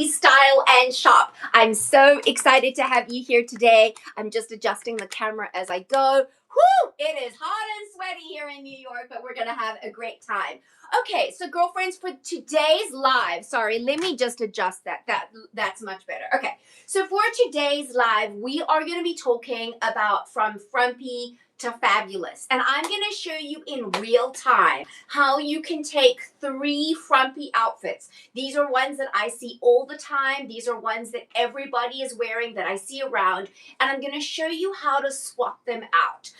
Style and shop. I'm so excited to have you here today. I'm just adjusting the camera as I go. Whoo! It is hot and sweaty here in New York, but we're going to have a great time. Okay, so girlfriends, for today's live, sorry, let me just adjust that. That's much better. Okay, so for today's live, we are going to be talking about from frumpy to fabulous. And I'm going to show you in real time how you can take 3 frumpy outfits. These are ones that I see all the time. These are ones that everybody is wearing that I see around. And I'm going to show you how to swap them out.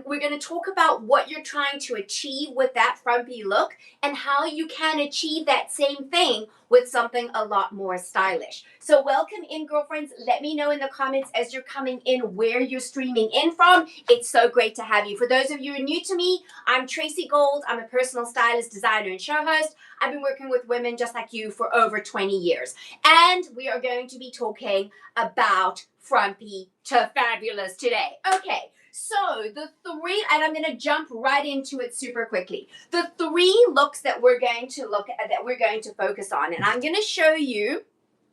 We're going to talk about what you're trying to achieve with that frumpy look and how you can achieve that same thing with something a lot more stylish. So welcome in, girlfriends. Let me know in the comments as you're coming in where you're streaming in from. It's so great to have you. For those of you who are new to me, I'm Tracy Gold. I'm a personal stylist, designer, and show host. I've been working with women just like you for over 20 years. And we are going to be talking about frumpy to fabulous today. Okay. So the 3, and I'm going to jump right into it super quickly. The 3 looks that we're going to look at, that we're going to focus on, and I'm going to show you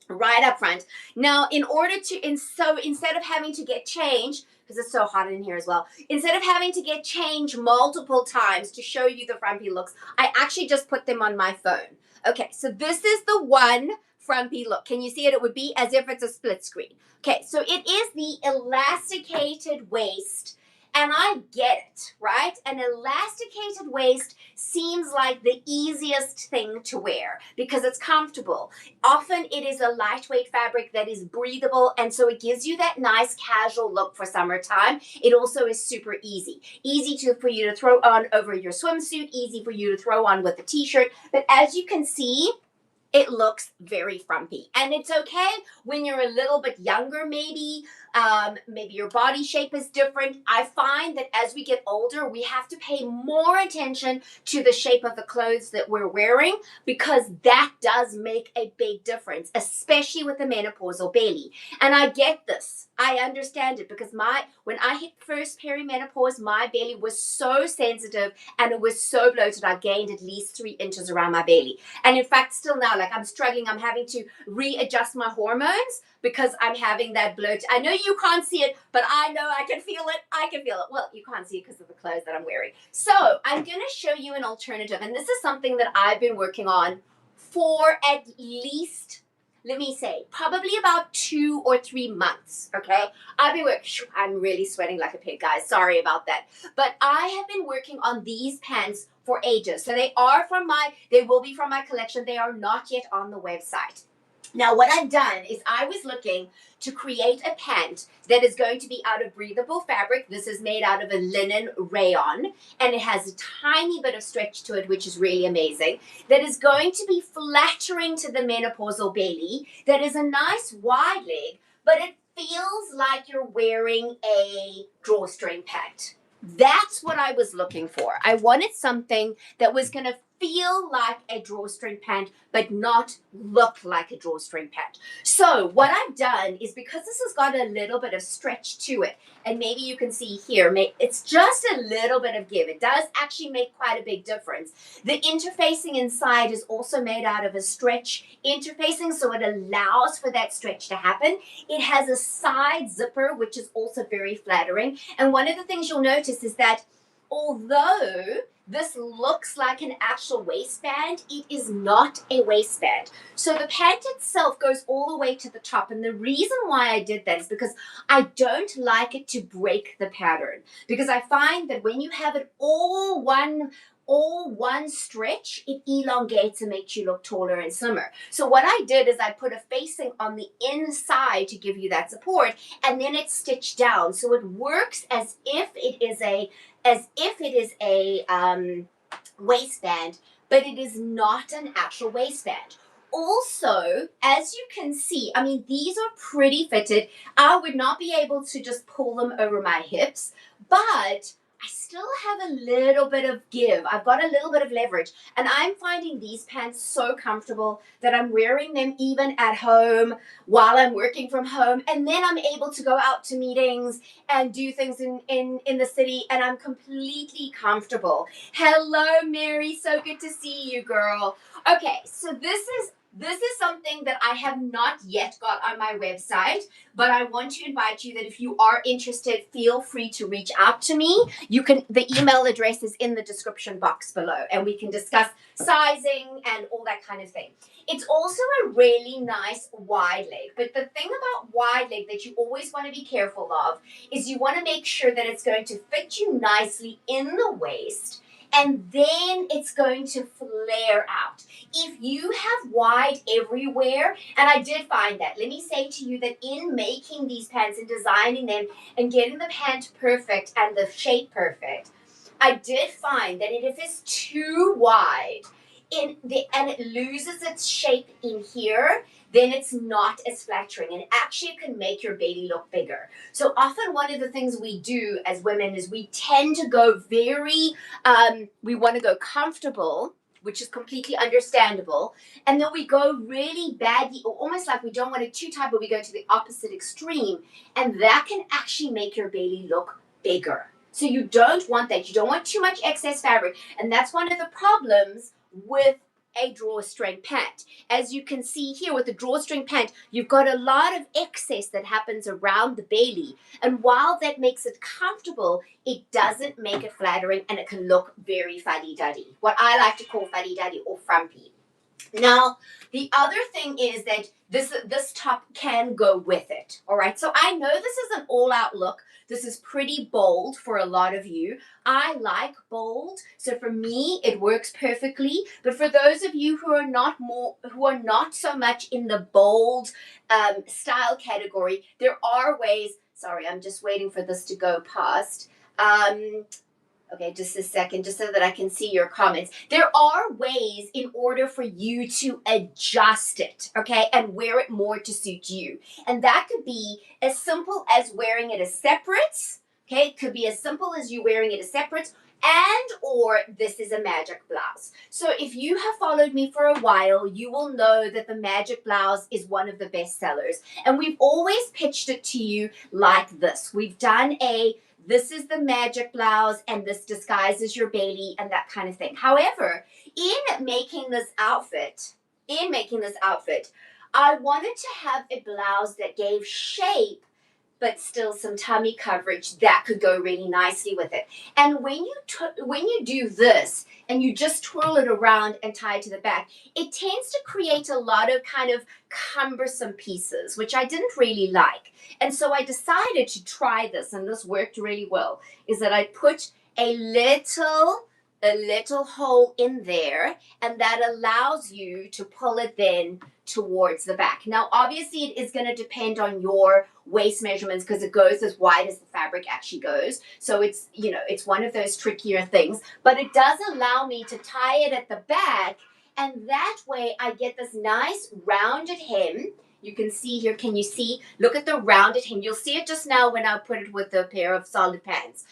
right up front. Now, in order to, so instead of having to get changed, because it's so hot in here as well, instead of having to get changed multiple times to show you the frumpy looks, I actually just put them on my phone. Okay, so this is the one frumpy look. Can you see it? It would be as if it's a split screen. Okay, so it is the elasticated waist. And I get it, right? An elasticated waist seems like the easiest thing to wear because it's comfortable. Often it is a lightweight fabric that is breathable, and so it gives you that nice casual look for summertime. It also is super easy. For you to throw on over your swimsuit, easy for you to throw on with a t-shirt. But as you can see, it looks very frumpy. And it's okay when you're a little bit younger, maybe your body shape is different. I find that as we get older, we have to pay more attention to the shape of the clothes that we're wearing because that does make a big difference, especially with the menopausal belly. And I get this. I understand it because when I hit first perimenopause, my belly was so sensitive and it was so bloated. I gained at least 3 inches around my belly. And in fact, still now, like I'm struggling. I'm having to readjust my hormones because I'm having that bloat. I know you can't see it, but I know I can feel it. I can feel it. Well, you can't see it because of the clothes that I'm wearing. So I'm going to show you an alternative. And this is something that I've been working on for at least, let me say, probably about 2 or 3 months, okay? I'm really sweating like a pig, guys. Sorry about that. But I have been working on these pants for ages. So they will be from my collection. They are not yet on the website. Now, what I've done is I was looking to create a pant that is going to be out of breathable fabric. This is made out of a linen rayon, and it has a tiny bit of stretch to it, which is really amazing. That is going to be flattering to the menopausal belly. That is a nice wide leg, but it feels like you're wearing a drawstring pant. That's what I was looking for. I wanted something that was going to feel like a drawstring pant, but not look like a drawstring pant. So what I've done is, because this has got a little bit of stretch to it, and maybe you can see here, it's just a little bit of give. It does actually make quite a big difference. The interfacing inside is also made out of a stretch interfacing, so it allows for that stretch to happen. It has a side zipper, which is also very flattering. And one of the things you'll notice is that although this looks like an actual waistband, it is not a waistband. So the pant itself goes all the way to the top. And the reason why I did that is because I don't like it to break the pattern. Because I find that when you have it all one stretch, it elongates and makes you look taller and slimmer. So what I did is I put a facing on the inside to give you that support, and then it's stitched down. So it works as if it is a waistband, but it is not an actual waistband. Also, as you can see, I mean, these are pretty fitted. I would not be able to just pull them over my hips, but I still have a little bit of give. I've got a little bit of leverage, and I'm finding these pants so comfortable that I'm wearing them even at home while I'm working from home, and then I'm able to go out to meetings and do things in the city, and I'm completely comfortable. Hello, Mary. So good to see you, girl. Okay, so this is This is something that I have not yet got on my website, but I want to invite you that if you are interested, feel free to reach out to me. The email address is in the description box below, and we can discuss sizing and all that kind of thing. It's also a really nice wide leg, but the thing about wide leg that you always want to be careful of is you want to make sure that it's going to fit you nicely in the waist, and then it's going to flare out. If you have wide everywhere, and I did find that, let me say to you that in making these pants and designing them and getting the pant perfect and the shape perfect, I did find that if it's too wide and it loses its shape in here, then it's not as flattering, and actually it can make your belly look bigger. So often one of the things we do as women is we tend to go we want to go comfortable, which is completely understandable, and then we go really baggy, or almost like we don't want it too tight, but we go to the opposite extreme, and that can actually make your belly look bigger. So you don't want that. You don't want too much excess fabric, and that's one of the problems with a drawstring pant. As you can see here with the drawstring pant, you've got a lot of excess that happens around the belly. And while that makes it comfortable, it doesn't make it flattering, and it can look very fuddy-duddy. What I like to call fuddy-duddy or frumpy. Now, the other thing is that this top can go with it. All right. So I know this is an all-out look. This is pretty bold for a lot of you. I like bold, so for me it works perfectly. But for those of you who are not so much in the bold style category, there are ways. Sorry, I'm just waiting for this to go past. Okay, just a second, just so that I can see your comments. There are ways in order for you to adjust it, okay, and wear it more to suit you. And that could be as simple as wearing it as separates, okay? It could be as simple as you wearing it as separates, and or this is a magic blouse. So if you have followed me for a while, you will know that the magic blouse is one of the best sellers. And we've always pitched it to you like this. We've done this is the magic blouse, and this disguises your belly and that kind of thing. However, in making this outfit, I wanted to have a blouse that gave shape, but still some tummy coverage that could go really nicely with it. And when you do this and you just twirl it around and tie it to the back, it tends to create a lot of kind of cumbersome pieces, which I didn't really like. And so I decided to try this, and this worked really well, is that I put a little hole in there, and that allows you to pull it then towards the back. Now, obviously, it is going to depend on your waist measurements because it goes as wide as the fabric actually goes. So it's, it's one of those trickier things, but it does allow me to tie it at the back, and that way I get this nice rounded hem. You can see here, can you see? Look at the rounded hem. You'll see it just now when I put it with a pair of solid pants.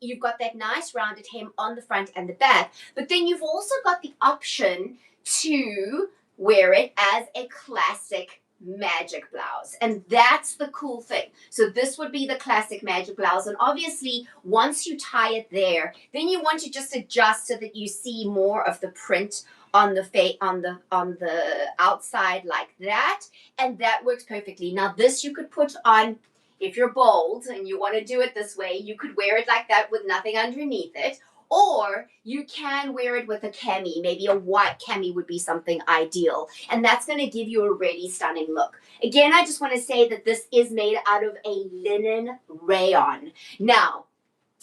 You've got that nice rounded hem on the front and the back, but then you've also got the option to wear it as a classic magic blouse, and that's the cool thing. So this would be the classic magic blouse, and obviously once you tie it there, then you want to just adjust so that you see more of the print on the outside like that, and that works perfectly. Now this you could put on. If you're bold and you want to do it this way, you could wear it like that with nothing underneath it. Or you can wear it with a cami. Maybe a white cami would be something ideal. And that's going to give you a really stunning look. Again, I just want to say that this is made out of a linen rayon. Now,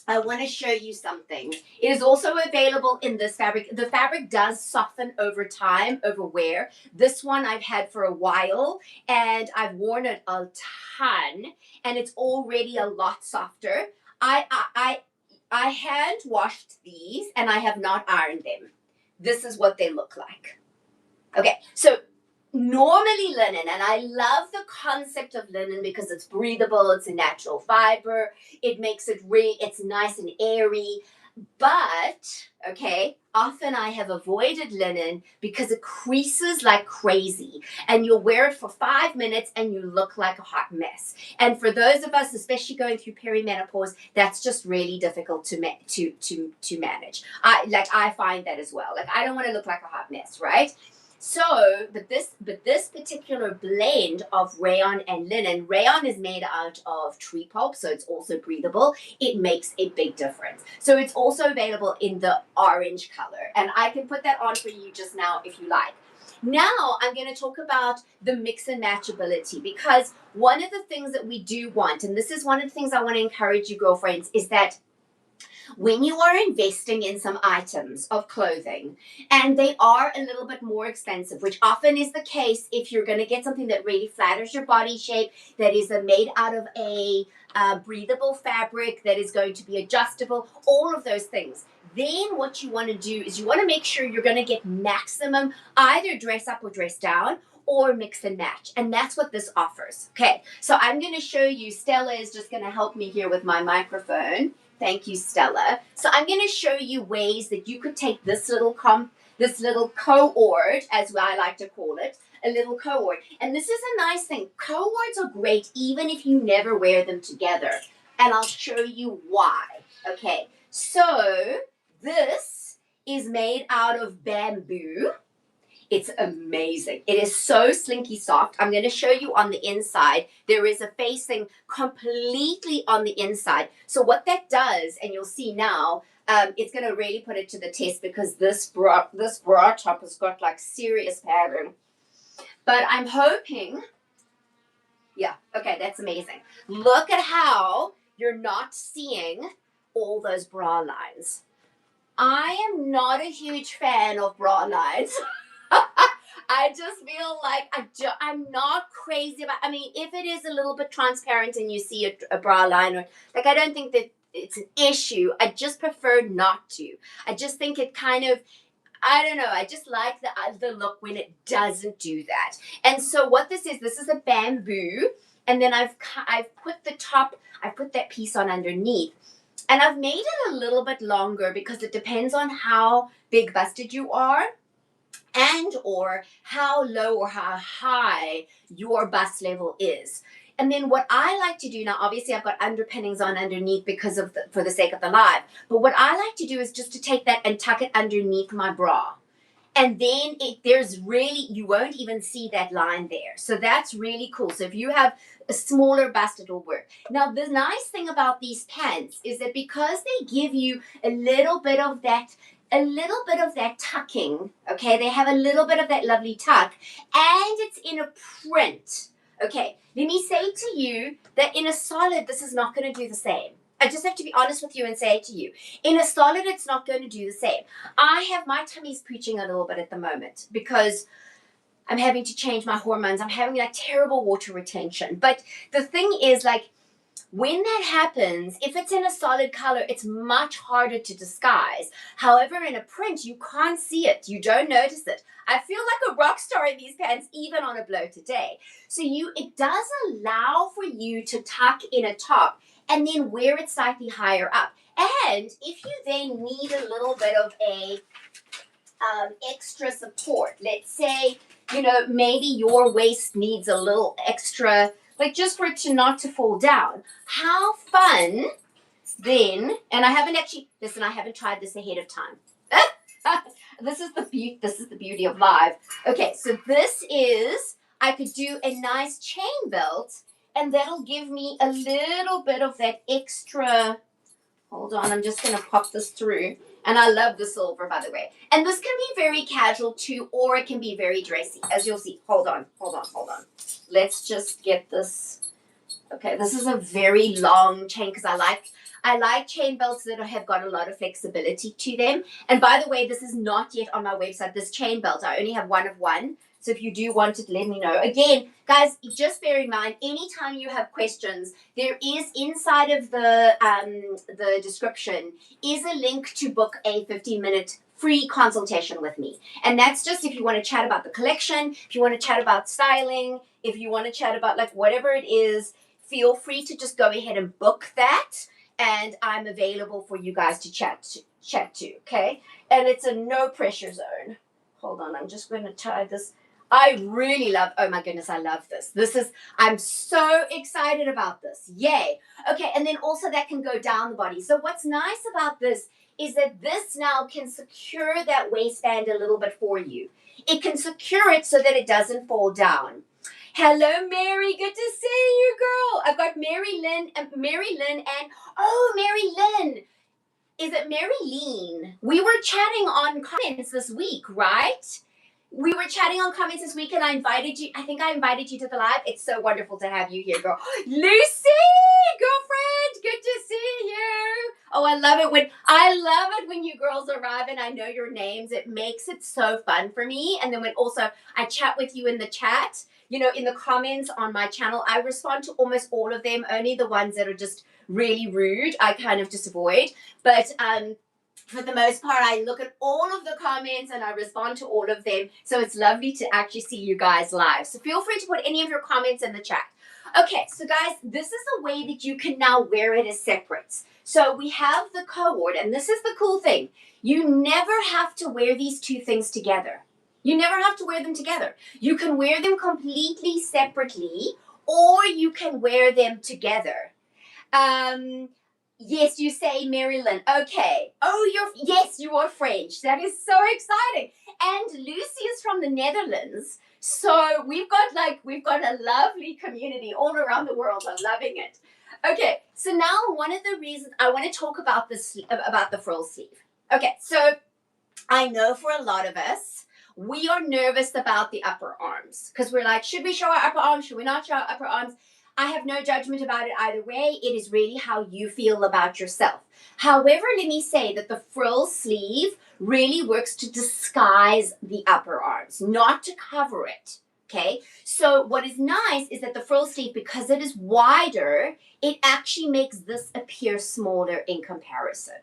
I want to show you something. It is also available in this fabric. The fabric does soften over time, over wear. This one I've had for a while, and I've worn it a ton, and it's already a lot softer. I hand washed these, and I have not ironed them. This is what they look like. Okay, so normally linen, and I love the concept of linen because it's breathable, it's a natural fiber, it makes it it's nice and airy. But, okay, often I have avoided linen because it creases like crazy, and you'll wear it for 5 minutes and you look like a hot mess. And for those of us, especially going through perimenopause, that's just really difficult to manage. I find that as well. Like, I don't want to look like a hot mess, right? But this particular blend of rayon and linen, rayon is made out of tree pulp, so it's also breathable. It makes a big difference. So it's also available in the orange color, and I can put that on for you just now if you like. Now I'm going to talk about the mix and match ability, because one of the things that we do want, and this is one of the things I want to encourage you girlfriends, is that when you are investing in some items of clothing and they are a little bit more expensive, which often is the case if you're going to get something that really flatters your body shape, that is made out of a breathable fabric, that is going to be adjustable, all of those things, then what you want to do is you want to make sure you're going to get maximum either dress up or dress down, or mix and match. And that's what this offers. Okay, so I'm going to show you. Stella is just going to help me here with my microphone. Thank you, Stella. So I'm going to show you ways that you could take this little co-ord, as I like to call it, a little co-ord. And this is a nice thing. Co-ords are great even if you never wear them together. And I'll show you why. Okay, so this is made out of bamboo. It's amazing. It is so slinky soft. I'm going to show you on the inside. There is a facing completely on the inside. So what that does, and you'll see now, it's going to really put it to the test, because this bra top has got like serious pattern. But I'm hoping, yeah, okay, that's amazing. Look at how you're not seeing all those bra lines. I am not a huge fan of bra lines. I just feel like I'm not crazy about. I mean, if it is a little bit transparent and you see a bra line, or like, I don't think that it's an issue. I just prefer not to. I just think it kind of, I don't know. I just like the look when it doesn't do that. And so what this is a bamboo, and then I've put the top. I put that piece on underneath. And I've made it a little bit longer because it depends on how big busted you are, and or how low or how high your bust level is. And then what I like to do now, obviously I've got underpinnings on underneath because of for the sake of the live. But what I like to do is just to take that and tuck it underneath my bra. And then you won't even see that line there. So that's really cool. So if you have a smaller bust, it'll work. Now, the nice thing about these pants is that because they give you a little bit of that tucking, okay? They have a little bit of that lovely tuck, and it's in a print. Okay, let me say to you that in a solid, this is not going to do the same. I just have to be honest with you and say it to you. In a solid, it's not going to do the same. My tummy's preaching a little bit at the moment because I'm having to change my hormones. I'm having like terrible water retention. But the thing is, like, when that happens, if it's in a solid color, it's much harder to disguise. However, in a print, you can't see it. You don't notice it. I feel like a rock star in these pants, even on a bloated day. So it does allow for you to tuck in a top and then wear it slightly higher up. And if you then need a little bit of a extra support, let's say, maybe your waist needs a little extra, like just for it not to fall down. How fun then, and I haven't tried this ahead of time. This is the beauty of live. Okay, so I could do a nice chain belt, and that'll give me a little bit of that extra. Hold on, I'm just going to pop this through. And I love the silver, by the way. And this can be very casual too, or it can be very dressy, as you'll see. Hold on. Let's just get this. Okay, this is a very long chain because I like chain belts that have got a lot of flexibility to them. And by the way, this is not yet on my website, this chain belt. I only have one of one. So if you do want it, let me know. Again, guys, just bear in mind, anytime you have questions, there is inside of the description is a link to book a 15-minute free consultation with me. And that's just if you want to chat about the collection, if you want to chat about styling, if you want to chat about like whatever it is, feel free to just go ahead and book that. And I'm available for you guys to chat to, okay? And it's a no pressure zone. Hold on, I'm just going to tie this. I really love, oh my goodness, I love this. I'm so excited about this. Yay. Okay, and then also that can go down the body. So what's nice about this is that this now can secure that waistband a little bit for you. It can secure it so that it doesn't fall down. Hello, Mary. Good to see you, girl. I've got Mary Lynn, and Mary Lynn. Is it Mary Lean? We were chatting on comments this week, right? We were chatting on comments this week, and I think I invited you to the live. It's so wonderful to have you here, girl. Lucy, girlfriend, good to see you. Oh, I love it when you girls arrive and I know your names. It makes it so fun for me. And then when also I chat with you in the chat, in the comments on my channel, I respond to almost all of them. Only the ones that are just really rude, I kind of just avoid. But for the most part, I look at all of the comments and I respond to all of them. So it's lovely to actually see you guys live. So feel free to put any of your comments in the chat. Okay, so guys, this is a way that you can now wear it as separates. So we have the cohort, and this is the cool thing. You never have to wear these two things together. You never have to wear them together. You can wear them completely separately, or you can wear them together. Yes, you say Maryland. Okay. Oh, yes, you are French. That is so exciting. And Lucy is from the Netherlands. So we've got a lovely community all around the world. I'm loving it. Okay, so now one of the reasons I want to talk about the frill sleeve. Okay, so I know for a lot of us, we are nervous about the upper arms because we're like, should we show our upper arms? Should we not show our upper arms? I have no judgment about it either way. It is really how you feel about yourself. However, let me say that the frill sleeve really works to disguise the upper arms, not to cover it. Okay, so what is nice is that the frill sleeve, because it is wider, it actually makes this appear smaller in comparison.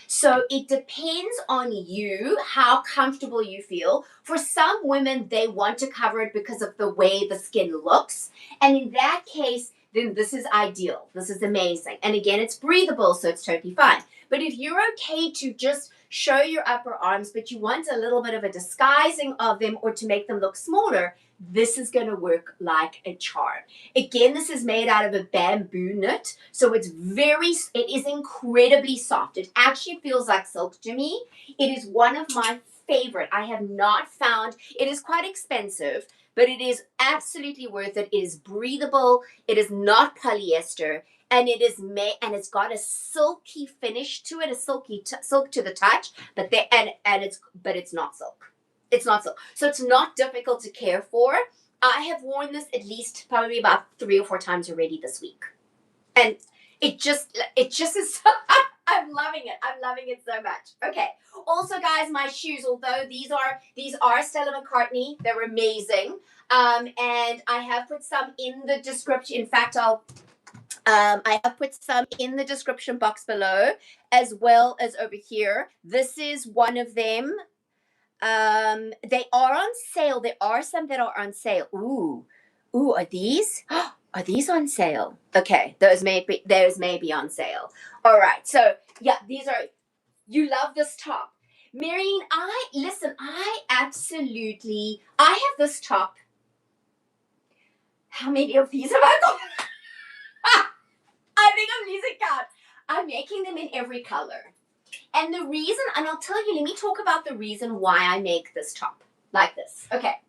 So it depends on you, how comfortable you feel. For some women, they want to cover it because of the way the skin looks. And in that case, then this is ideal. This is amazing. And again, it's breathable, so it's totally fine. But if you're okay to just show your upper arms, but you want a little bit of a disguising of them or to make them look smaller, this is going to work like a charm. Again, this is made out of a bamboo knit, so it is incredibly soft. It actually feels like silk to me. It is one of my favorite. I have not found, it is quite expensive, but it is absolutely worth it. It is breathable. It is not polyester, and it is and it's got a silky finish to it, a silk to the touch, but it's not silk. It's not silk. So it's not difficult to care for. I have worn this at least probably about 3 or 4 times already this week. And it just is, I'm loving it. I'm loving it so much. Okay. Also, guys, my shoes, although these are Stella McCartney, they're amazing. And I have put some in the description. In fact, I have put some in the description box below, as well as over here. This is one of them. They are on sale. There are some that are on sale. Ooh, are these? Are these on sale? Okay, those may be on sale. All right, so yeah, you love this top. Marianne, I have this top. How many of these have I got? I think I'm losing count. I'm making them in every color. And the reason, and I'll tell you, let me talk about the reason why I make this top like this. Okay.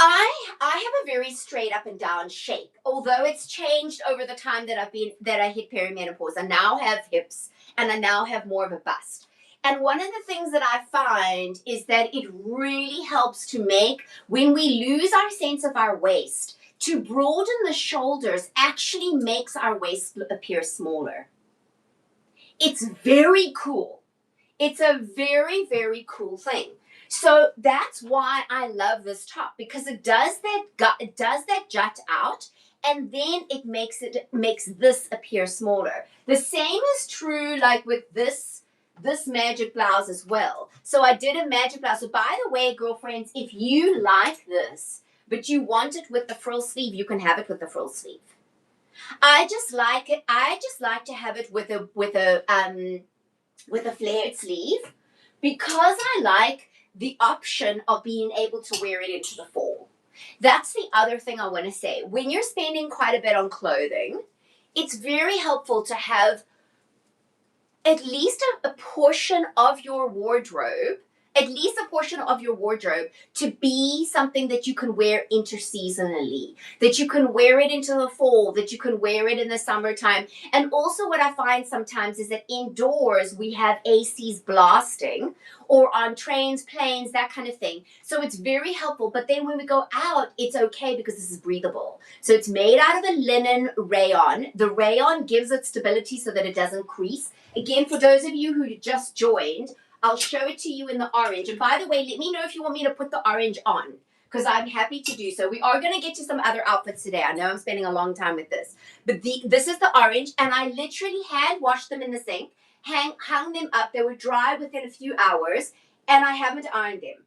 I have a very straight up and down shape, although it's changed over the time that I hit perimenopause. I now have hips and I now have more of a bust. And one of the things that I find is that it really helps to make, when we lose our sense of our waist, to broaden the shoulders actually makes our waist appear smaller. It's very cool. It's a very, very cool thing. So that's why I love this top, because it does that jut out, and then it makes this appear smaller. The same is true like with this magic blouse as well. So I did a magic blouse. So by the way, girlfriends, if you like this, but you want it with the frill sleeve, you can have it with the frill sleeve. I just like it. I just like to have it with a flared sleeve, because I like the option of being able to wear it into the fall. That's the other thing I want to say. When you're spending quite a bit on clothing, it's very helpful to have at least a portion of your wardrobe, to be something that you can wear interseasonally, that you can wear it into the fall, that you can wear it in the summertime. And also what I find sometimes is that indoors we have ACs blasting, or on trains, planes, that kind of thing. So it's very helpful. But then when we go out, it's okay because this is breathable. So it's made out of a linen rayon. The rayon gives it stability so that it doesn't crease. Again, for those of you who just joined, I'll show it to you in the orange. And by the way, let me know if you want me to put the orange on, because I'm happy to do so. We are going to get to some other outfits today. I know I'm spending a long time with this. But this is the orange, and I literally hand washed them in the sink, hung them up. They were dry within a few hours, and I haven't ironed them.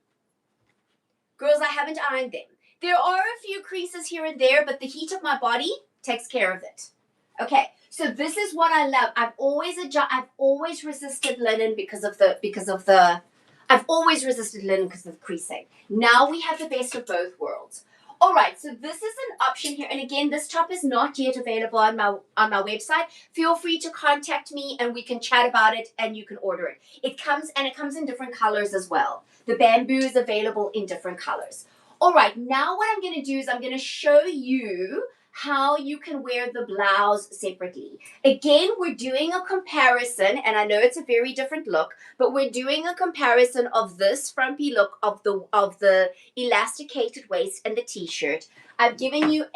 Girls, I haven't ironed them. There are a few creases here and there, but the heat of my body takes care of it. Okay, so this is what I love. I've always resisted linen because of creasing. Now we have the best of both worlds. All right, so this is an option here, and again, this top is not yet available on my website. Feel free to contact me, and we can chat about it, and you can order it. It comes in different colors as well. The bamboo is available in different colors. All right, now what I'm going to do is I'm going to show you how you can wear the blouse separately. Again, we're doing a comparison, and I know it's a very different look, but we're doing a comparison of this frumpy look of the elasticated waist and the t-shirt. I'm giving you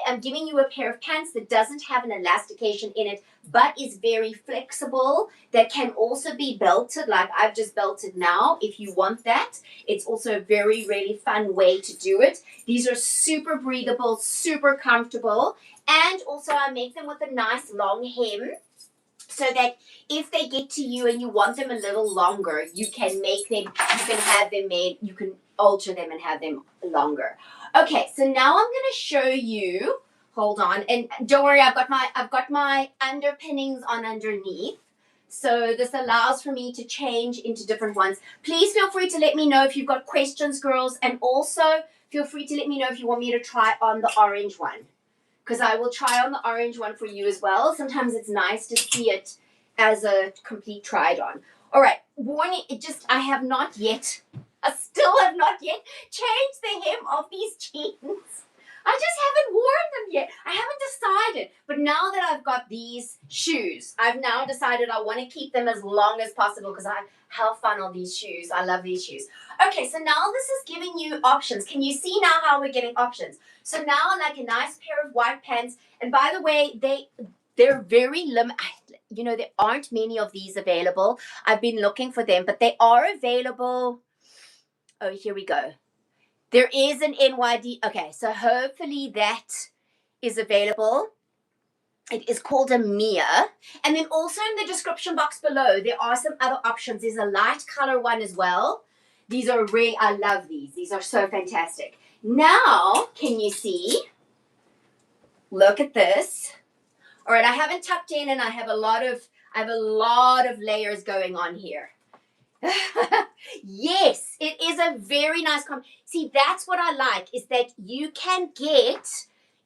a pair of pants that doesn't have an elastication in it, but is very flexible, that can also be belted like I've just belted now if you want that. It's also a very, really fun way to do it. These are super breathable, super comfortable, and also I make them with a nice long hem, so that if they get to you and you want them a little longer, you can have them made, you can alter them and have them longer. Okay, so now I'm going to show you, hold on, and don't worry, I've got my underpinnings on underneath. So this allows for me to change into different ones. Please feel free to let me know if you've got questions, girls, and also feel free to let me know if you want me to try on the orange one, because I will try on the orange one for you as well. Sometimes it's nice to see it as a complete tried on. All right, warning, I still have not yet changed the hem of these jeans. I just haven't worn them yet. I haven't decided. But now that I've got these shoes, I've now decided I want to keep them as long as possible because how fun are these shoes? I love these shoes. Okay, so now this is giving you options. Can you see now how we're getting options? So now like a nice pair of white pants. And by the way, they're very limited. You know, there aren't many of these available. I've been looking for them, but they are available. Oh, here we go. There is an NYD. Okay, so hopefully that is available. It is called a Mia. And then also in the description box below, there are some other options. There's a light color one as well. These are I love these. These are so fantastic. Now, can you see? Look at this. All right, I haven't tucked in, and I have a lot of layers going on here. Yes, it is a very nice combo. See, that's what I like, is that you can get,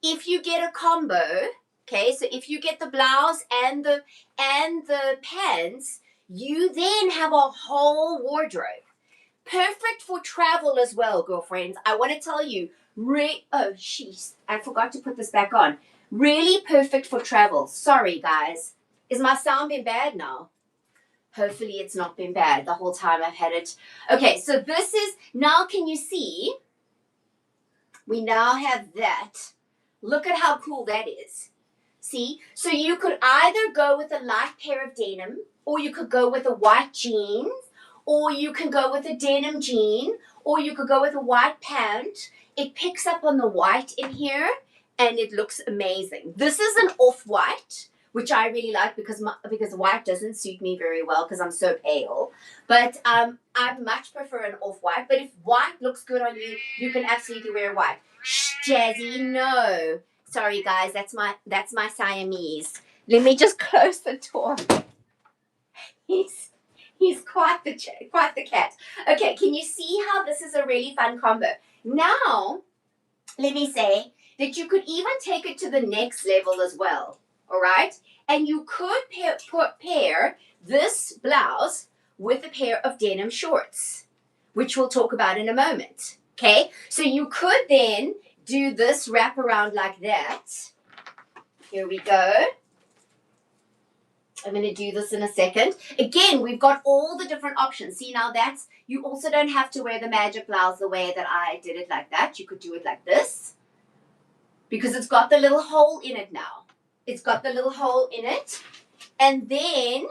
if you get a combo, okay, so if you get the blouse and the pants, you then have a whole wardrobe. Perfect for travel as well, girlfriends. I want to tell you, oh, jeez, I forgot to put this back on. Really perfect for travel. Sorry, guys. Is my sound been bad now? Hopefully it's not been bad the whole time I've had it. Okay, so this is, now can you see? We now have that. Look at how cool that is. See? So you could either go with a light pair of denim, or you could go with a white jeans, or you can go with a denim jean, or you could go with a white pant. It picks up on the white in here, and it looks amazing. This is an off-white, which I really like because white doesn't suit me very well because I'm so pale. But I much prefer an off-white. But if white looks good on you, you can absolutely wear white. Shh, Jazzy, no. Sorry, guys, that's my Siamese. Let me just close the door. He's quite the cat. Okay, can you see how this is a really fun combo? Now, let me say that you could even take it to the next level as well. All right? And you could pair this blouse with a pair of denim shorts, which we'll talk about in a moment. Okay, so you could then do this wrap around like that. Here we go. I'm going to do this in a second. Again, we've got all the different options. See, now that's, you also don't have to wear the magic blouse the way that I did it like that. You could do it like this because it's got the little hole in it now. It's got the little hole in it. And then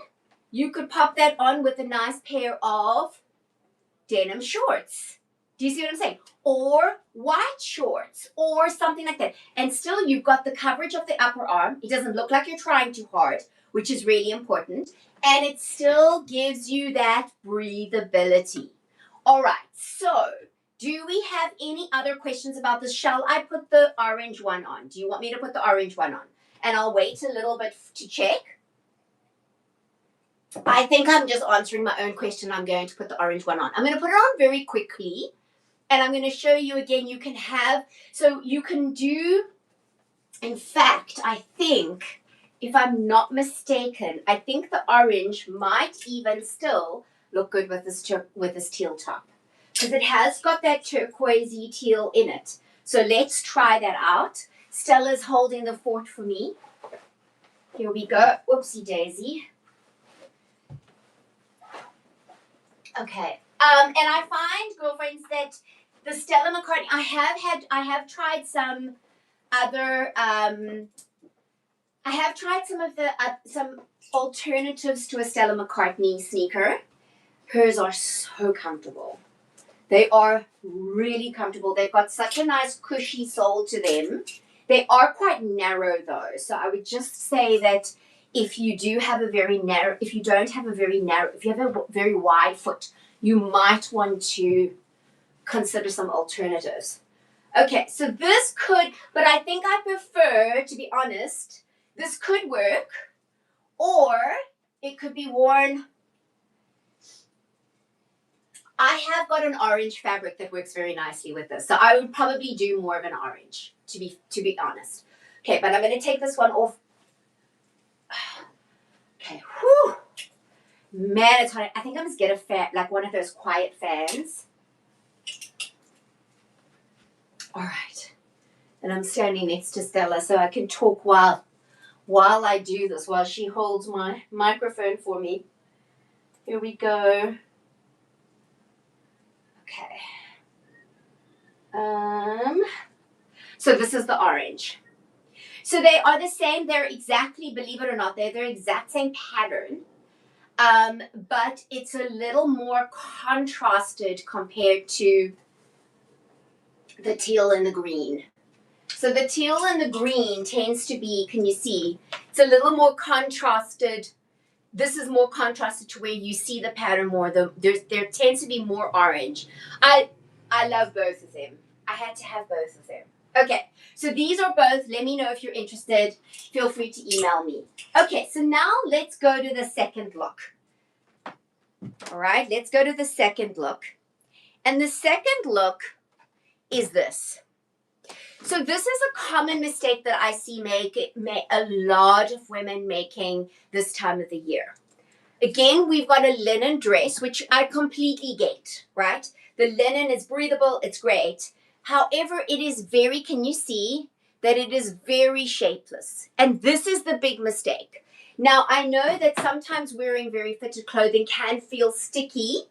you could pop that on with a nice pair of denim shorts. Do you see what I'm saying? Or white shorts or something like that. And still you've got the coverage of the upper arm. It doesn't look like you're trying too hard, which is really important. And it still gives you that breathability. All right, so do we have any other questions about this? Shall I put the orange one on? Do you want me to put the orange one on? And I'll wait a little bit to check. I think I'm just answering my own question. I'm going to put the orange one on. I'm going to put it on very quickly. And I'm going to show you again, you can have, so you can do, in fact, I think, if I'm not mistaken, I think the orange might even still look good with this teal top. Because it has got that turquoisey teal in it. So let's try that out. Stella's holding the fort for me. Here we go. Whoopsie daisy. Okay. And I find, girlfriends, that the Stella McCartney, I have tried some other, I have tried some of the, some alternatives to a Stella McCartney sneaker. Hers are so comfortable. They are really comfortable. They've got such a nice cushy sole to them. They are quite narrow though. So I would just say that if you do have a very narrow, if you don't have a very narrow, if you have a very wide foot, you might want to consider some alternatives. Okay, so this could, but I think I prefer, to be honest, this could work, or it could be worn. I have got an orange fabric that works very nicely with this, so I would probably do more of an orange, to be honest. Okay, but I'm going to take this one off. Okay, whew. Man, it's hot. I think I'm just get a fan, like one of those quiet fans. All right, and I'm standing next to Stella, so I can talk while I do this, while she holds my microphone for me. Here we go. Okay. So this is the orange. So they are the same. They're exactly, believe it or not, they're the exact same pattern. But it's a little more contrasted compared to the teal and the green. So the teal and the green tends to be, can you see? It's a little more contrasted. This is more contrasted to where you see the pattern more. There tends to be more orange. I love both of them. I had to have both of them. Okay, so these are both. Let me know if you're interested. Feel free to email me. Okay, so now let's go to the second look. All right, let's go to the second look. And the second look is this. So this is a common mistake that I see a lot of women making this time of the year. Again, we've got a linen dress, which I completely get, right? The linen is breathable, it's great. However, it is very, can you see that it is very shapeless? And this is the big mistake. Now, I know that sometimes wearing very fitted clothing can feel sticky.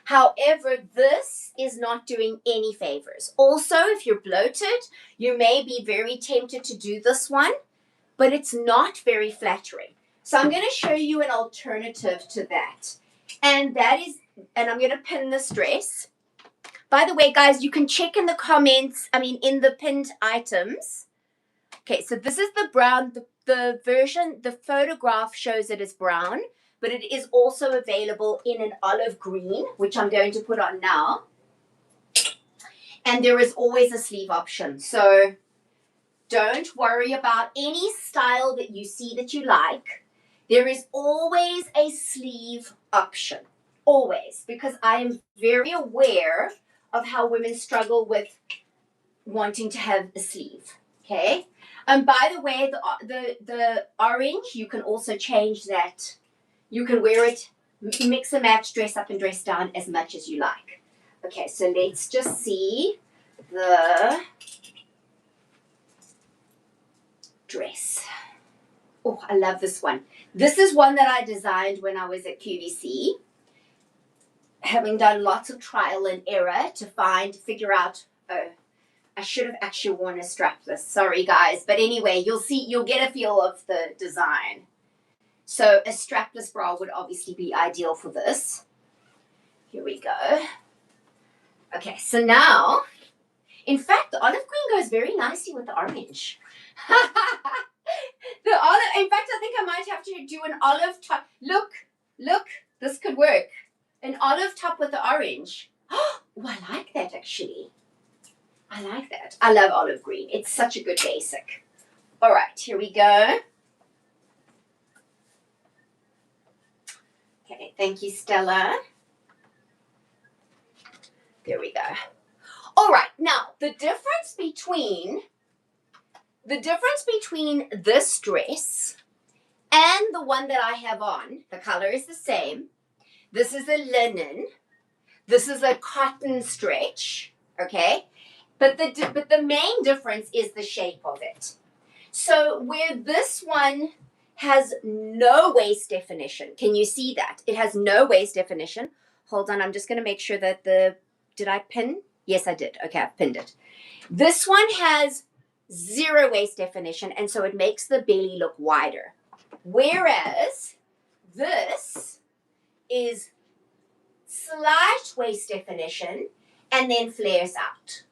However, this is not doing any favors. Also, if you're bloated, you may be very tempted to do this one, but it's not very flattering. So I'm going to show you an alternative to that. And I'm going to pin this dress. By the way, guys, you can check in the comments, in the pinned items. Okay, so this is the brown, the version, the photograph shows it as brown, but it is also available in an olive green, which I'm going to put on now. And there is always a sleeve option. So don't worry about any style that you see that you like. There is always a sleeve option. Always. Because I am very aware of how women struggle with wanting to have a sleeve. Okay. And by the way, the orange, you can also change that. You can wear it, mix and match, dress up and dress down as much as you like. Okay, so let's just see the dress. Oh, I love this one. This is one that I designed when I was at QVC, having done lots of trial and error to figure out, oh, I should have actually worn a strapless. Sorry, guys. But anyway, you'll get a feel of the design. So a strapless bra would obviously be ideal for this. Here we go. Okay, so now, in fact, the olive green goes very nicely with the orange. In fact, I think I might have to do an olive top. Look, this could work. An olive top with the orange. Oh, I like that actually. I like that. I love olive green. It's such a good basic. All right, here we go. Okay, thank you, Stella. There we go. All right, now the difference between this dress and the one that I have on, the color is the same. This is a linen. This is a cotton stretch, okay? But the main difference is the shape of it. So where this one has no waist definition, can you see that? It has no waist definition. Hold on, I'm just going to make sure that did I pin? Yes, I did. Okay, I've pinned it. This one has zero waist definition, and so it makes the belly look wider. Whereas this is slight waist definition and then flares out.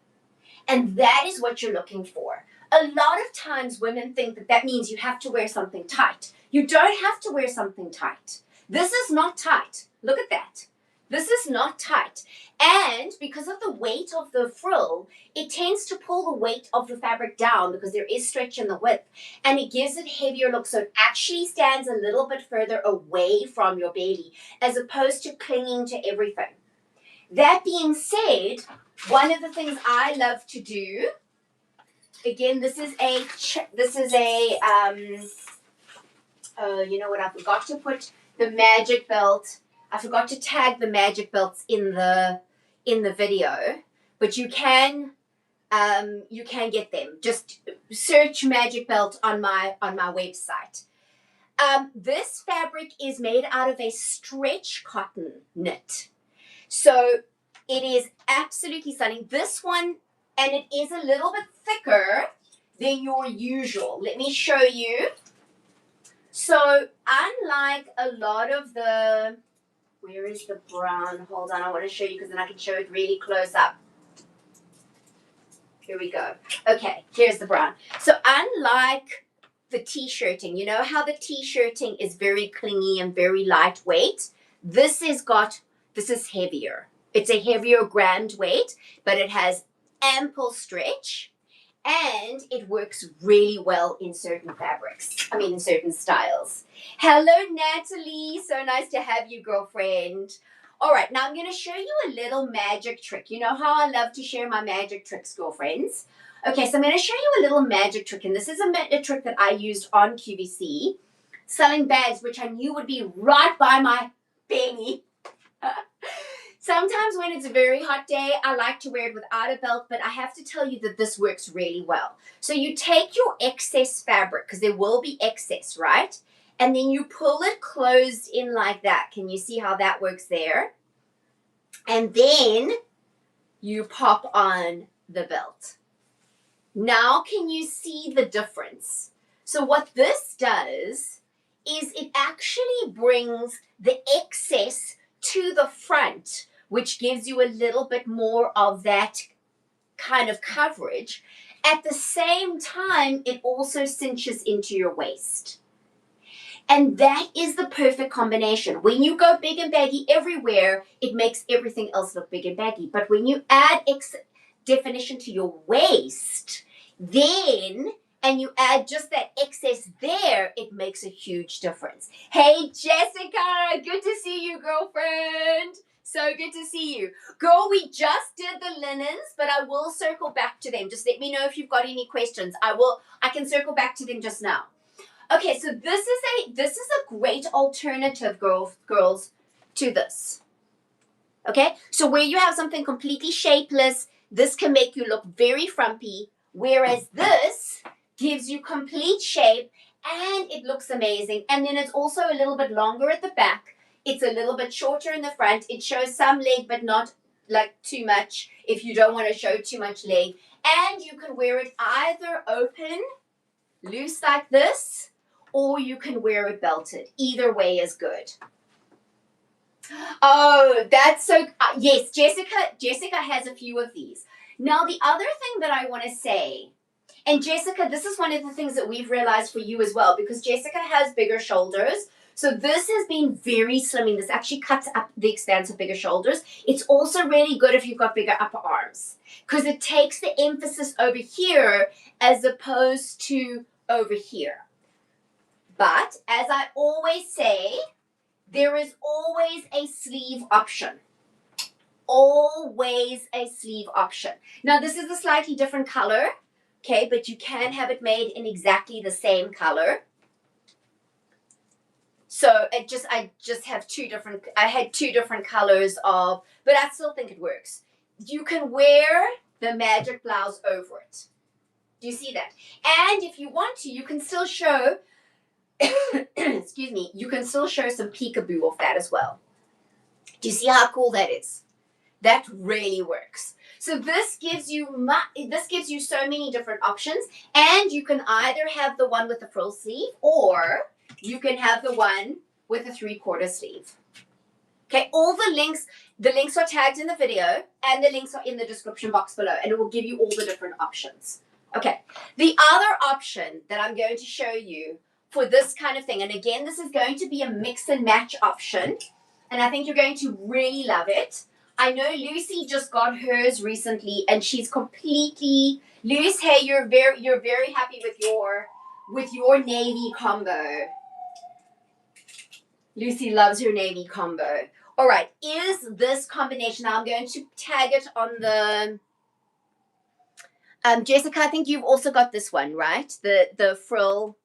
And that is what you're looking for. A lot of times women think that means you have to wear something tight. You don't have to wear something tight. This is not tight. Look at that. This is not tight. And because of the weight of the frill, it tends to pull the weight of the fabric down because there is stretch in the width. And it gives it heavier look. So it actually stands a little bit further away from your belly as opposed to clinging to everything. That being said, one of the things I love to do, again, this is you know what, I forgot to put the magic belt. I forgot to tag the magic belts in the video, but you can get them. Just search magic belt on my website. This fabric is made out of a stretch cotton knit. So it is absolutely stunning. This one, and it is a little bit thicker than your usual. Let me show you. So unlike a lot of the, where is the brown? Hold on, I want to show you because then I can show it really close up. Here we go. Okay, here's the brown. So unlike the t-shirting, you know how the t-shirting is very clingy and very lightweight? This is heavier. It's a heavier grand weight, but it has ample stretch and it works really well in certain fabrics. I mean, in certain styles. Hello, Natalie. So nice to have you, girlfriend. All right, now I'm going to show you a little magic trick. You know how I love to share my magic tricks, girlfriends. Okay, so I'm going to show you a little magic trick, and this is a trick that I used on QVC, selling bags, which I knew would be right by my belly. Sometimes when it's a very hot day, I like to wear it without a belt, but I have to tell you that this works really well. So you take your excess fabric, because there will be excess, right? And then you pull it closed in like that. Can you see how that works there? And then you pop on the belt. Now can you see the difference? So what this does is it actually brings the excess to the front, which gives you a little bit more of that kind of coverage. At the same time, it also cinches into your waist. And that is the perfect combination. When you go big and baggy everywhere, it makes everything else look big and baggy. But when you add definition to your waist, and you add just that excess there, it makes a huge difference. Hey, Jessica, good to see you, girlfriend. So good to see you. Girl, we just did the linens, but I will circle back to them. Just let me know if you've got any questions. I can circle back to them just now. Okay, so this is a great alternative, girls, to this. Okay, so where you have something completely shapeless, this can make you look very frumpy, whereas this gives you complete shape and it looks amazing. And then it's also a little bit longer at the back. It's a little bit shorter in the front. It shows some leg, but not like too much if you don't want to show too much leg. And you can wear it either open, loose like this, or you can wear it belted. Either way is good. Oh, that's so, yes, Jessica has a few of these. Now, the other thing that I want to say, and Jessica, this is one of the things that we've realized for you as well, because Jessica has bigger shoulders. So this has been very slimming. This actually cuts up the expanse of bigger shoulders. It's also really good if you've got bigger upper arms, because it takes the emphasis over here as opposed to over here. But as I always say, there is always a sleeve option. Always a sleeve option. Now, this is a slightly different color, okay, but you can have it made in exactly the same color. So I just have I had two different colors of, but I still think it works. You can wear the magic blouse over it. Do you see that? And if you want to, you can still show, excuse me, you can still show some peekaboo of that as well. Do you see how cool that is? That really works. So this gives you so many different options, and you can either have the one with the frill sleeve, or you can have the one with a 3/4 sleeve. Okay, all the links are tagged in the video, and the links are in the description box below, and it will give you all the different options. Okay, the other option that I'm going to show you for this kind of thing, and again, this is going to be a mix and match option, and I think you're going to really love it. I know Lucy just got hers recently, and she's completely, Lucy, hey, you're very happy with your navy combo. Lucy loves her navy combo. All right, is this combination, now I'm going to tag it on the, Jessica, I think you've also got this one, right? The frill,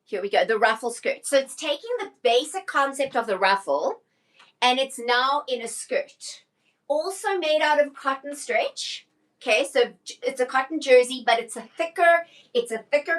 here we go, the ruffle skirt. So it's taking the basic concept of the ruffle, and it's now in a skirt. Also made out of cotton stretch. Okay, so it's a cotton jersey, but it's a thicker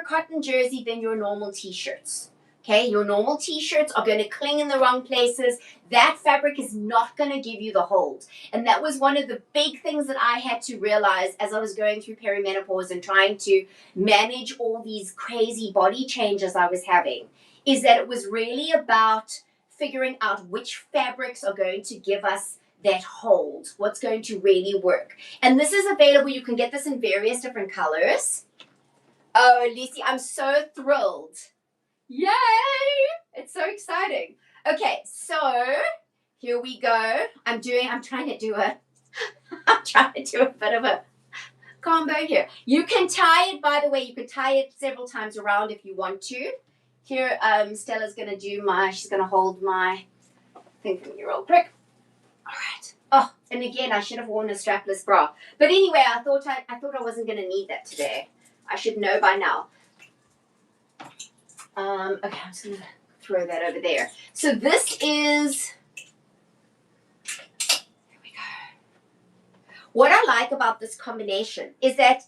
cotton jersey than your normal t-shirts. Okay, your normal t-shirts are going to cling in the wrong places. That fabric is not going to give you the hold. And that was one of the big things that I had to realize as I was going through perimenopause and trying to manage all these crazy body changes I was having, is that it was really about figuring out which fabrics are going to give us that hold, what's going to really work. And this is available. You can get this in various different colors. Oh, Lucy, I'm so thrilled. Yay! It's so exciting. Okay, so here we go. I'm trying to do a bit of a combo here. You can tie it, by the way, you can tie it several times around if you want to. Here, Stella's going to do she's going to hold my thing for me real quick. All right. Oh, and again, I should have worn a strapless bra. But anyway, I thought I wasn't going to need that today. I should know by now. Okay, I'm just going to throw that over there. So this is, here we go. What I like about this combination is that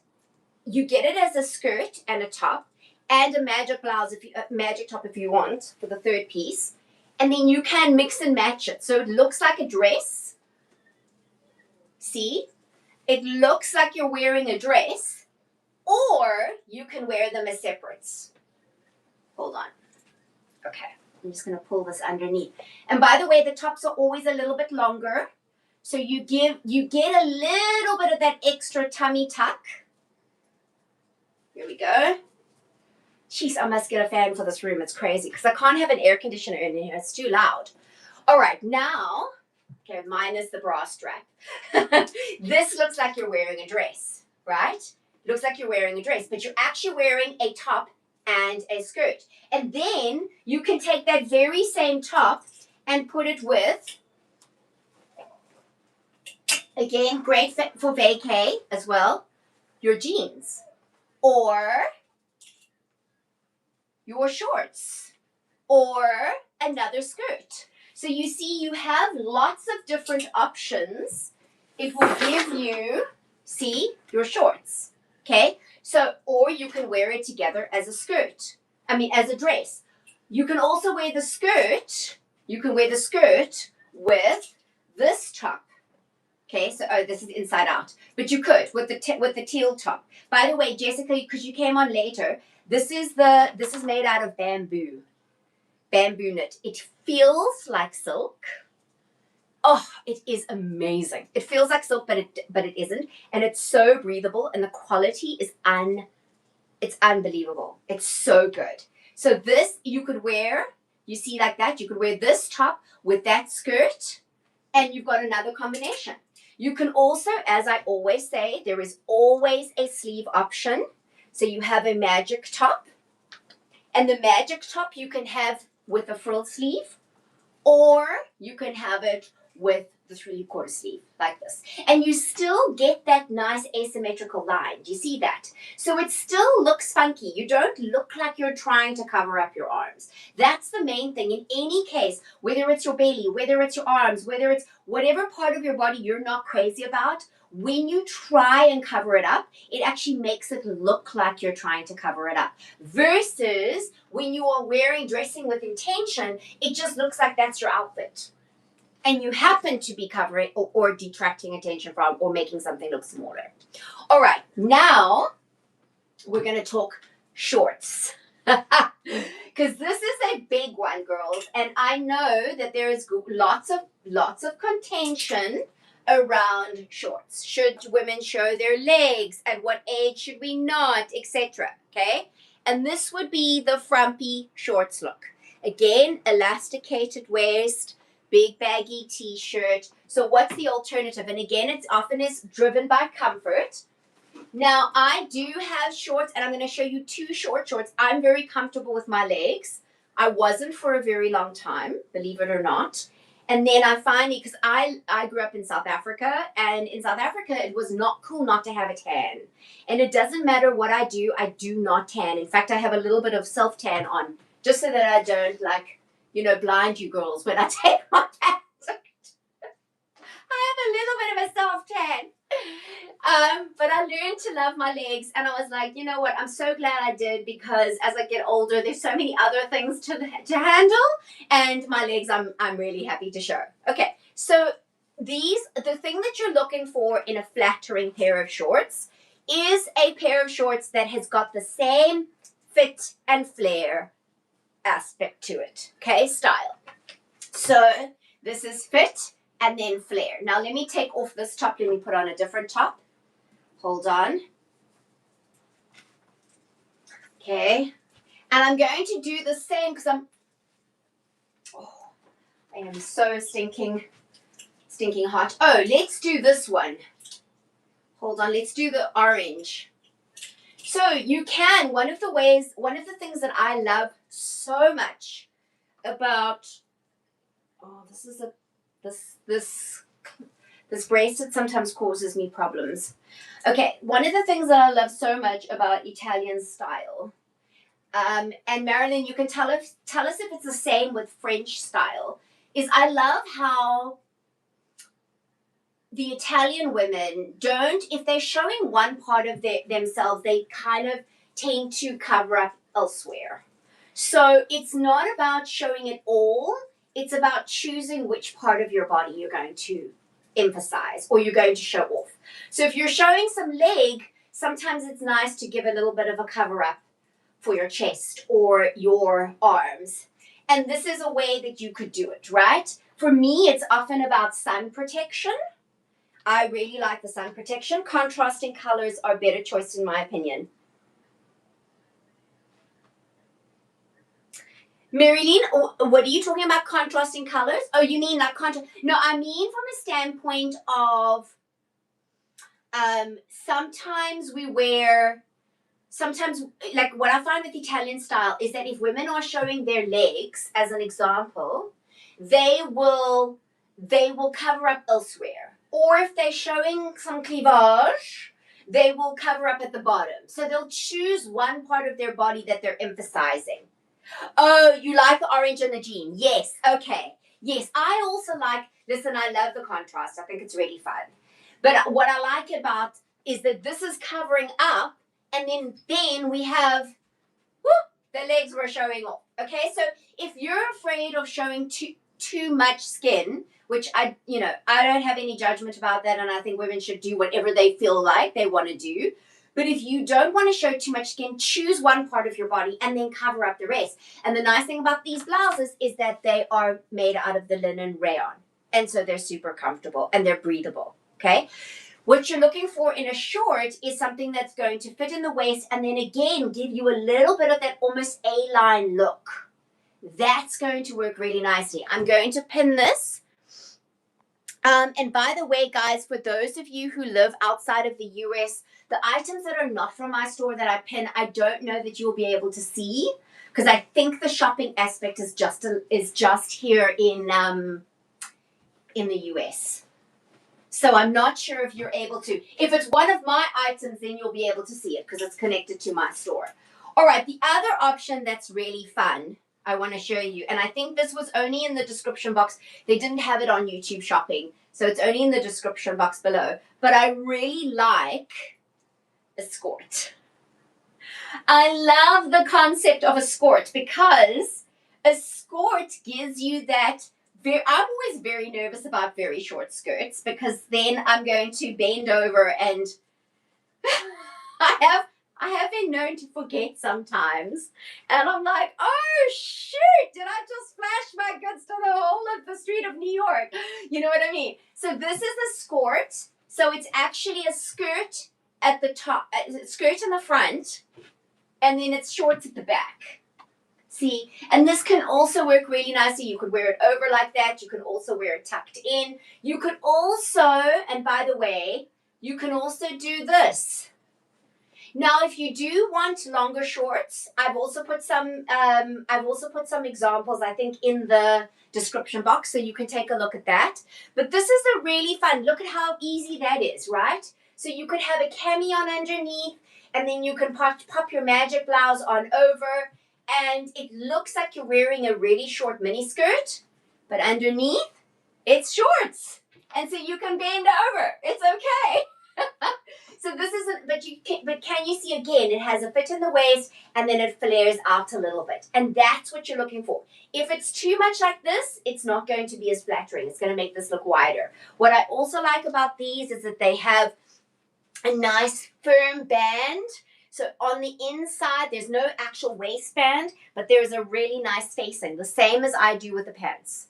you get it as a skirt and a top, and a magic blouse, magic top if you want, for the third piece. And then you can mix and match it. So it looks like a dress. See? It looks like you're wearing a dress, or you can wear them as separates. Hold on. Okay, I'm just going to pull this underneath. And by the way, the tops are always a little bit longer. So you get a little bit of that extra tummy tuck. Here we go. Jeez, I must get a fan for this room. It's crazy because I can't have an air conditioner in here. It's too loud. All right, now, okay, minus the bra strap. This looks like you're wearing a dress, right? Looks like you're wearing a dress, but you're actually wearing a top and a skirt. And then you can take that very same top and put it with Again, great fit for vacay as well. Your jeans or your shorts or another skirt. So you see, you have lots of different options. It will give you, see, your shorts. Okay? So, or you can wear it together as a skirt. As a dress. You can also wear the skirt. You can wear the skirt with this top. Okay, so this is inside out, but you could with the teal top. By the way, Jessica, because you came on later, this is made out of bamboo knit. It feels like silk. Oh, it is amazing. It feels like silk, but it isn't, and it's so breathable, and the quality is it's unbelievable. It's so good. So this you could wear. You see like that. You could wear this top with that skirt, and you've got another combination. You can also, as I always say, there is always a sleeve option. So you have a magic top, and the magic top you can have with a frill sleeve, or you can have it with the 3/4 sleeve like this. And you still get that nice asymmetrical line. Do you see that? So it still looks funky. You don't look like you're trying to cover up your arms. That's the main thing. In any case, whether it's your belly, whether it's your arms, whether it's whatever part of your body you're not crazy about, when you try and cover it up, it actually makes it look like you're trying to cover it up. Versus when you are dressing with intention, it just looks like that's your outfit. And you happen to be covering or detracting attention from or making something look smaller. All right, now we're going to talk shorts. Because this is a big one, girls. And I know that there is lots of contention around shorts. Should women show their legs? At what age should we not? Etc. Okay? And this would be the frumpy shorts look. Again, elasticated waist, big baggy t-shirt. So what's the alternative? And again, it often is driven by comfort. Now, I do have shorts, and I'm going to show you two shorts. I'm very comfortable with my legs. I wasn't for a very long time, believe it or not. And then I finally, because I grew up in South Africa, and in South Africa, it was not cool not to have a tan. And it doesn't matter what I do not tan. In fact, I have a little bit of self-tan on, just so that I don't, blind you girls when I take my tan. I have a little bit of a self-tan. But I learned to love my legs, and I was like, you know what? I'm so glad I did, because as I get older, there's so many other things to handle, and my legs, I'm really happy to show. Okay, so the thing that you're looking for in a flattering pair of shorts is a pair of shorts that has got the same fit and flare aspect to it. Okay, style. So this is fit and then flare. Now let me take off this top. Let me put on a different top. Hold on. Okay. And I'm going to do the same because I am so stinking hot. Oh, let's do this one. Hold on. Let's do the orange. So you can, one of the things that I love so much about, this bracelet sometimes causes me problems. Okay, one of the things that I love so much about Italian style, and Marilyn, you can tell us if it's the same with French style, is I love how the Italian women don't, if they're showing one part of themselves, they kind of tend to cover up elsewhere. So it's not about showing it all. It's about choosing which part of your body you're going to emphasize or you're going to show off. So if you're showing some leg, sometimes it's nice to give a little bit of a cover up for your chest or your arms. And this is a way that you could do it, right? For me, it's often about sun protection. I really like the sun protection. Contrasting colors are a better choice in my opinion. Marilyn, what are you talking about, contrasting colors? Oh, you mean like contrast? No, I mean from a standpoint of sometimes like what I find with Italian style is that if women are showing their legs, as an example, they will cover up elsewhere. or if they're showing some cleavage, they will cover up at the bottom. So they'll choose one part of their body that they're emphasizing. Oh, you like the orange and the jean? Yes. Okay. Yes, I also like, listen, I love the contrast. I think it's really fun. But what I like about is that this is covering up, and then we have, the legs were showing off. Okay, so if you're afraid of showing too much skin, which I don't have any judgment about that, and I think women should do whatever they feel like they want to do. But if you don't want to show too much skin, choose one part of your body and then cover up the rest. And the nice thing about these blouses is that they are made out of the linen rayon. And so they're super comfortable and they're breathable. Okay. What you're looking for in a short is something that's going to fit in the waist and then again give you a little bit of that almost A-line look. That's going to work really nicely. I'm going to pin this. And by the way, guys, for those of you who live outside of the US, the items that are not from my store that I pin, I don't know that you'll be able to see because I think the shopping aspect is just here in the US. So I'm not sure if you're able to. If it's one of my items, then you'll be able to see it because it's connected to my store. All right, the other option that's really fun, I want to show you, and I think this was only in the description box. They didn't have it on YouTube Shopping, so it's only in the description box below. But I really like a skirt. I love the concept of a skirt because a skirt gives you that. I'm always very nervous about very short skirts because then I'm going to bend over and I have been known to forget sometimes. And I'm like, oh shoot, did I just flash my goods to the whole of the street of New York? You know what I mean? So this is a skirt. So it's actually a skirt at the top, a skirt in the front, and then it's shorts at the back. See, and this can also work really nicely. You could wear it over like that. You can also wear it tucked in. You could also, and by the way, you can also do this. Now, if you do want longer shorts, I've also put some examples, I think, in the description box, so you can take a look at that. But this is a really fun, look at how easy that is, right? So you could have a cami on underneath, and then you can pop your magic blouse on over, and it looks like you're wearing a really short mini skirt, but underneath, it's shorts. And so you can bend over. It's okay. So this isn't, but can you see again, it has a fit in the waist and then it flares out a little bit. And that's what you're looking for. If it's too much like this, it's not going to be as flattering. It's going to make this look wider. What I also like about these is that they have a nice firm band. So on the inside, there's no actual waistband, but there's a really nice facing, the same as I do with the pants.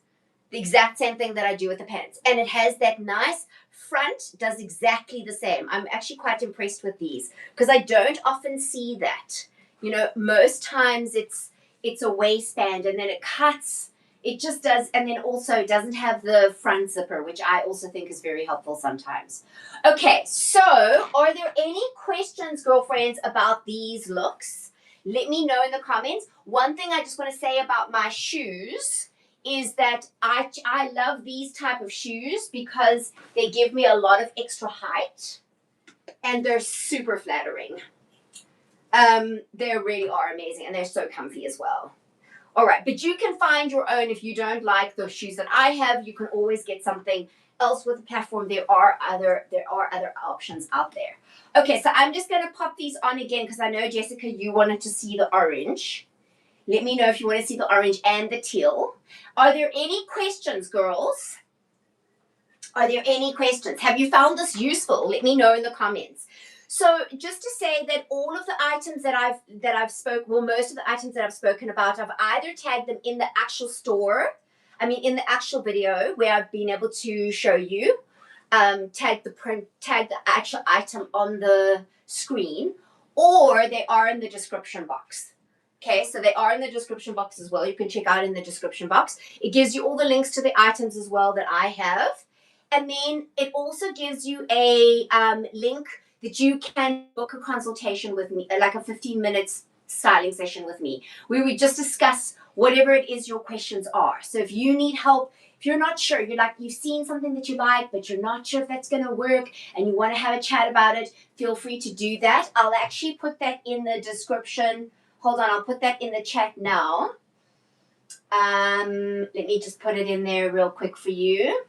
The exact same thing that I do with the pants. And it has that nice front, does exactly the same. I'm actually quite impressed with these because I don't often see that. You know, most times it's a waistband and then it cuts. It just does, and then also doesn't have the front zipper, which I also think is very helpful sometimes. Okay, so are there any questions, girlfriends, about these looks? Let me know in the comments. One thing I just want to say about my shoes is that I love these type of shoes because they give me a lot of extra height and they're super flattering. They really are amazing and they're so comfy as well. All right, but you can find your own. If you don't like the shoes that I have, you can always get something else with the platform. There are other options out there. Okay, so I'm just going to pop these on again because I know, Jessica, you wanted to see the orange. Let me know if you want to see the orange and the teal. Are there any questions, girls? Are there any questions? Have you found this useful? Let me know in the comments. So just to say that all of the items that I've most of the items that I've spoken about, I've either tagged them in the actual store, in the actual video where I've been able to show you, tag the actual item on the screen, or they are in the description box. Okay, so they are in the description box as well. You can check out in the description box. It gives you all the links to the items as well that I have. And then it also gives you a link that you can book a consultation with me, like a 15 minutes styling session with me, where we just discuss whatever it is your questions are. So if you need help If you're not sure, you've seen something that you like, but you're not sure if that's going to work and you want to have a chat about it, feel free to do that. I'll actually put that in the description. Hold on, I'll put that in the chat now. Let me just put it in there real quick for you,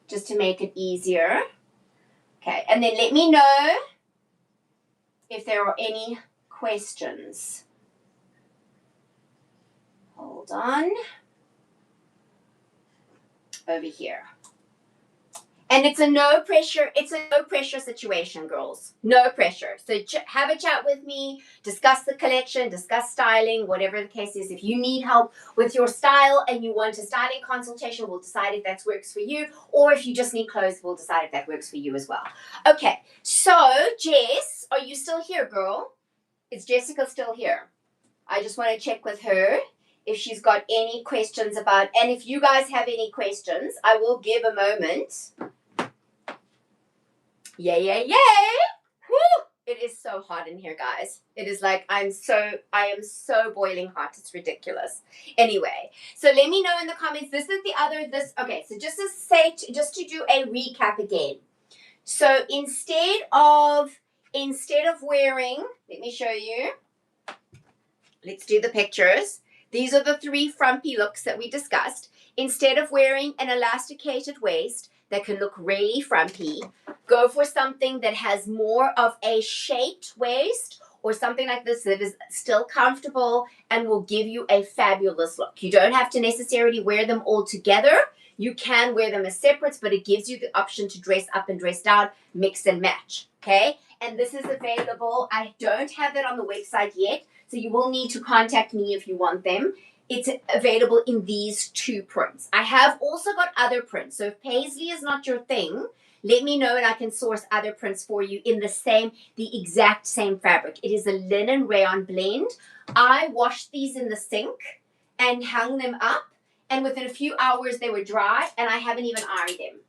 just to make it easier. Okay, and then let me know if there are any questions. Hold on. Over here. And it's a no pressure situation, girls. No pressure. So have a chat with me, discuss the collection, discuss styling, whatever the case is. If you need help with your style and you want a styling consultation, we'll decide if that works for you. Or if you just need clothes, we'll decide if that works for you as well. Okay, so Jess, are you still here, girl? Is Jessica still here? I just want to check with her if she's got any questions about, and if you guys have any questions, I will give a moment. Yay, yay, yay! Woo! It is so hot in here, guys. It is like I am so boiling hot. It's ridiculous. Anyway, so let me know in the comments. Okay, so just to do a recap again. So instead of wearing, let me show you. Let's do the pictures. These are the 3 frumpy looks that we discussed. Instead of wearing an elasticated waist that can look really frumpy, go for something that has more of a shaped waist or something like this that is still comfortable and will give you a fabulous look. You don't have to necessarily wear them all together. You can wear them as separates, but it gives you the option to dress up and dress down, mix and match, okay? And this is available. I don't have it on the website yet, so you will need to contact me if you want them. It's available in these 2 prints. I have also got other prints. So if paisley is not your thing, let me know and I can source other prints for you in the exact same fabric. It is a linen rayon blend. I washed these in the sink and hung them up, and within a few hours they were dry, and I haven't even ironed them.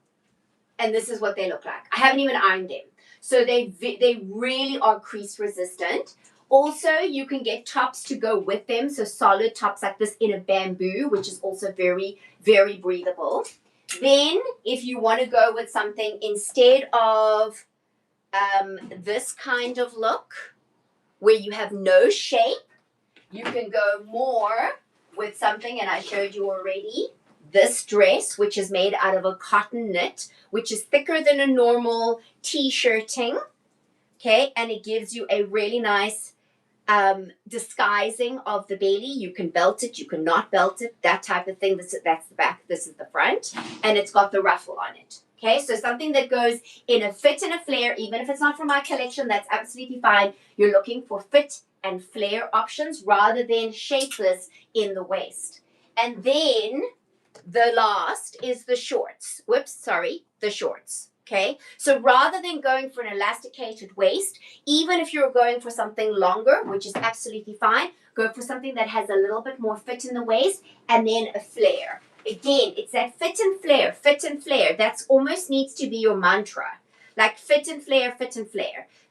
And this is what they look like. I haven't even ironed them. So they really are crease resistant. Also, you can get tops to go with them. So solid tops like this in a bamboo, which is also very, very breathable. Then if you want to go with something instead of this kind of look where you have no shape, you can go more with something, and I showed you already, this dress, which is made out of a cotton knit, which is thicker than a normal t-shirting, okay? And it gives you a really nice disguising of the belly. You can belt it, you can not belt it, that type of thing. That's the back, this is the front, and it's got the ruffle on it. Okay, so something that goes in a fit and a flare, even if it's not from my collection, that's absolutely fine. You're looking for fit and flare options rather than shapeless in the waist. And then the last is the shorts. The shorts. Okay, so rather than going for an elasticated waist, even if you're going for something longer, which is absolutely fine, go for something that has a little bit more fit in the waist and then a flare. Again, it's that fit and flare, fit and flare. That's almost needs to be your mantra. Like fit and flare,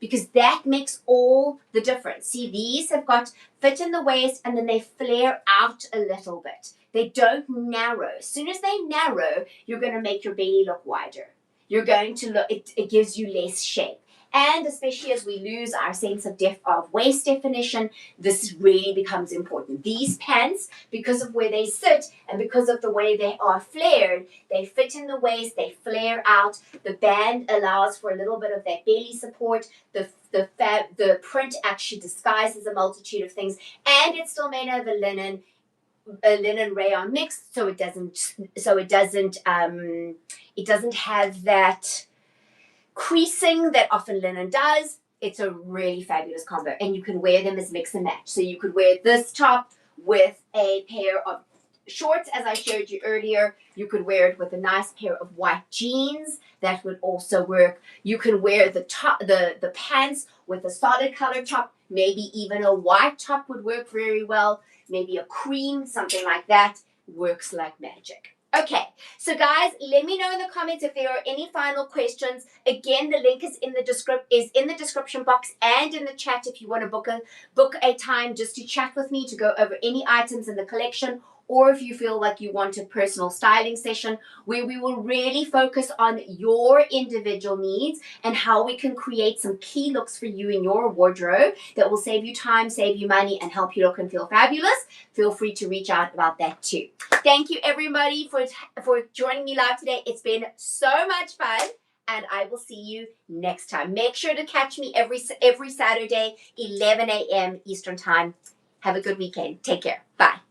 because that makes all the difference. See, these have got fit in the waist and then they flare out a little bit. They don't narrow. As soon as they narrow, you're going to make your belly look wider. You're going to look, it gives you less shape. And especially as we lose our sense of waist definition, this really becomes important. These pants, because of where they sit and because of the way they are flared, they fit in the waist, they flare out. The band allows for a little bit of that belly support. The print actually disguises a multitude of things, and it's still made out of a linen rayon mix, so it doesn't have that creasing that often linen does. It's a really fabulous combo, and you can wear them as mix and match. So you could wear this top with a pair of shorts, as I showed you earlier. You could wear it with a nice pair of white jeans. That would also work. You can wear the top, the pants with a solid color top. Maybe even a white top would work very well. Maybe a cream, something like that, works like magic. Okay, so guys, let me know in the comments if there are any final questions. Again, the link is in the description box and in the chat if you want to book a time just to chat with me to go over any items in the collection or if you feel like you want a personal styling session where we will really focus on your individual needs and how we can create some key looks for you in your wardrobe that will save you time, save you money, and help you look and feel fabulous, feel free to reach out about that too. Thank you everybody for joining me live today. It's been so much fun, and I will see you next time. Make sure to catch me every Saturday, 11 a.m. Eastern Time. Have a good weekend. Take care. Bye.